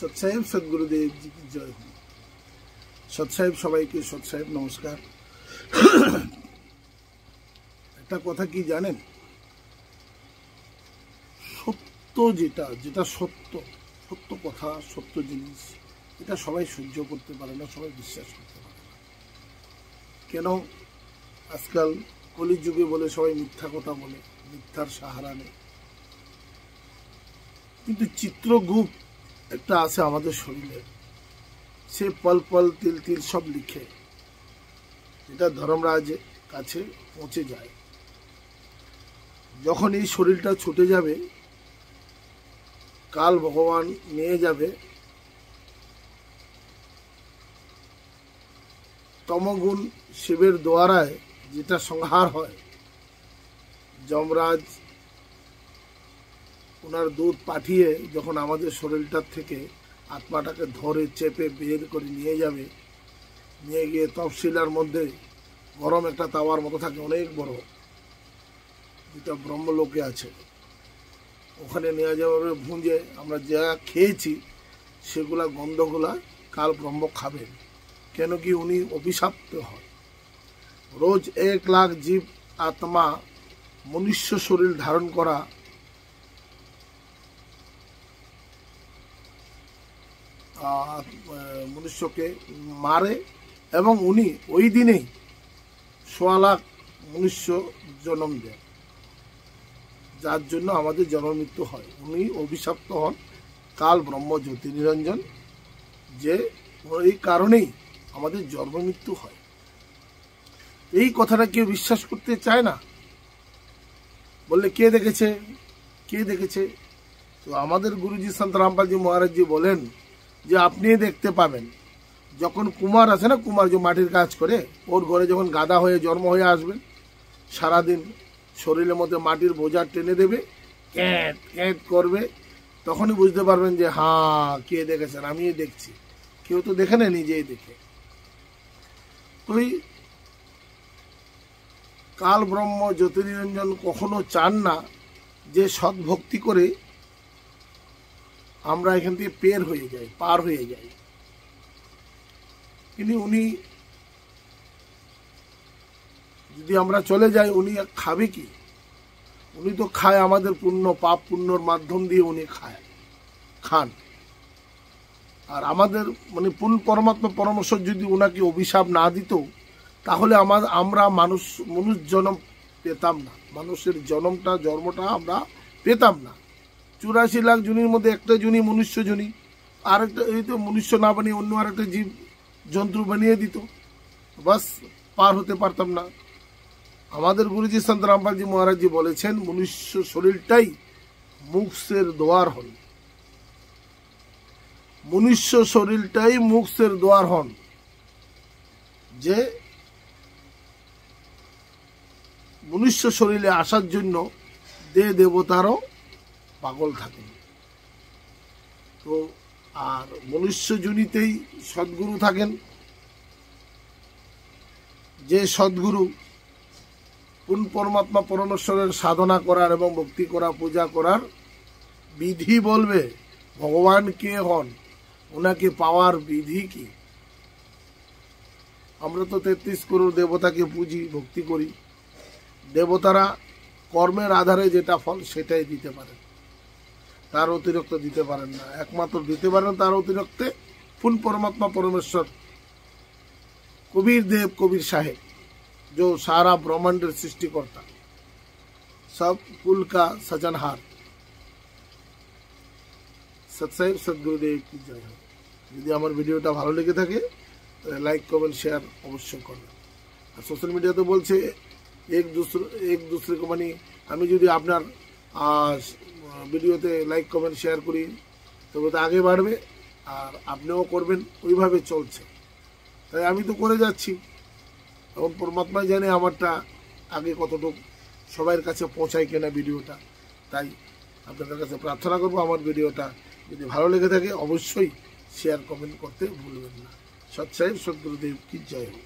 सत्साहेब सदगुरुदेव जी की जय हो। सत्साहेब সবাইকে সৎসাহেব নমস্কার। একটা কথা কি জানেন, সত্য যেটা যেটা সত্য সত্য কথা সত্য জিনিস, এটা সবাই সহ্য করতে পারে না, সবাই বিশ্বাস করতে পারে না। কেন? আজকাল কলিযুগে বলে সবাই মিথ্যা কথা বলে, মিথ্যার সাহারা নেই। কিন্তু চিত্রগুপ একটা আছে আমাদের শরীরে, সে পল পল তিল তিল সব লিখে, এটা ধর্মরাজের কাছে পৌঁছে যায়। যখন এই শরীরটা ছুটে যাবে, কাল ভগবান নিয়ে যাবে, তমগুণ শিবের দ্বারায় যেটা সংহার হয়, যমরাজ ওনার দূত পাঠিয়ে যখন আমাদের শরীরটার থেকে আত্মাটাকে ধরে চেপে বের করে নিয়ে যাবে, নিয়ে গিয়ে তফসিলার মধ্যে গরম একটা তাওয়ার মতো থাকে, অনেক বড়, যেটা ব্রহ্মলোকে আছে, ওখানে নিয়ে যাবে ভুঁজে। আমরা যা খেয়েছি সেগুলা গন্ধগুলা কাল ব্রহ্ম খাবেন। কেন কি উনি অভিশাপ্ত হয়। রোজ 1 লাখ জীব আত্মা মনুষ্য শরীর ধারণ করা মনুষ্যকে মারে, এবং উনি ওই দিনেই 1.25 লাখ মনুষ্য জন্ম দেন, যার জন্য আমাদের জন্ম মৃত্যু হয়। উনি অভিশপ্ত হন কাল ব্রহ্ম জ্যোতি নিরঞ্জন, যে এই কারণেই আমাদের জন্ম মৃত্যু হয়। এই কথাটা কেউ বিশ্বাস করতে চায় না, বললে কে দেখেছে কে দেখেছে। তো আমাদের গুরুজি সন্ত রামপালজি মহারাজজি বলেন যে আপনি দেখতে পাবেন, যখন কুমার আছে না, কুমার যে মাটির কাজ করে, ওর ঘরে যখন গাদা হয়ে জন্ম হয়ে আসবেন, সারাদিন শরীরের মধ্যে মাটির বোঝা টেনে দেবে, ক্যাঁট ক্যাঁট করবে, তখনই বুঝতে পারবেন যে হ্যাঁ কে দেখেছেন, আমি দেখছি। কেউ তো দেখে না, নিজেই দেখে। তো কাল ব্রহ্ম জ্যোতির্নিরঞ্জন কখনো চান না যে সৎ ভক্তি করে আমরা এখান থেকে পার হয়ে যাই। কিন্তু উনি যদি আমরা চলে যাই, উনি খাবে কি? উনি তো খায় আমাদের পুণ্য, পাপ পুণ্যর মাধ্যম দিয়ে উনি খান। আর আমাদের মানে পরমাত্মা পরমেশ্বর যদি ওনাকে অভিশাপ না দিত, তাহলে আমরা মানুষ জন্ম পেতাম না, মানুষের জন্মটা আমরা পেতাম না। 84 লাখ জুনির মধ্যে একটা জুনি মনুষ্য জুনি, আরেকটা এই তো মনুষ্য না বানিয়ে অন্য আরেকটা জীব জন্তু বানিয়ে দিত, বাস পার হতে পারতাম না। আমাদের গুরুজি সন্ত রামপালজি মহারাজজি বলেছেন, মনুষ্য শরীরটাই মোক্ষের দ্বার হন, মনুষ্য শরীরটাই মোক্ষের দ্বার হন। যে মনুষ্য শরীরে আসার জন্য দেবতারও পাগল থাকেন। তো আর মনুষ্য জনিতেই সদ্গুরু থাকেন, যে সদ্গুরু পরমাত্মা পরমেশ্বরের সাধনা করার এবং ভক্তি করা, পূজা করার বিধি বলবে, ভগবান কে হন, ওনাকে পাওয়ার বিধি কি। আমরা তো 33 করোড় দেবতাকে পুজি, ভক্তি করি। দেবতারা কর্মের আধারে যেটা ফল সেটাই দিতে পারেন, তার অতিরিক্ত দিতে পারেন না। একমাত্র দিতে পারেন তার অতিরিক্তে পরমাত্মা परमेश्वर कबीर देव कबीर साहेब, जो सारा ब्रह्मांडेर सृष्टिकर्ता, सब कुल का सजनहार। सत्साहेब सदगुरुदेव की जय हो। यदि हमारे भिडियोटा भालो लेगे थाके लाइक कमेंट शेयर अवश्य करबेन। और सोशल मीडिया तो बोलছে एक दूसरे को मानी आमी यदि आपनार ভিডিওতে লাইক কমেন্ট শেয়ার করি তবে তো আগে বাড়বে, আর আপনিও করবেন, ওইভাবে চলছে। তাই আমি তো করে যাচ্ছি, এখন পরমাত্মা জানে আমারটা আগে কতটুকু সবার কাছে পৌঁছায় কিনা ভিডিওটা। তাই আপনাদের কাছে প্রার্থনা করব, আমার ভিডিওটা যদি ভালো লেগে থাকে অবশ্যই শেয়ার কমেন্ট করতে ভুলবেন না। সৎসাহেব সদগুরুদেব কি জয় হোক।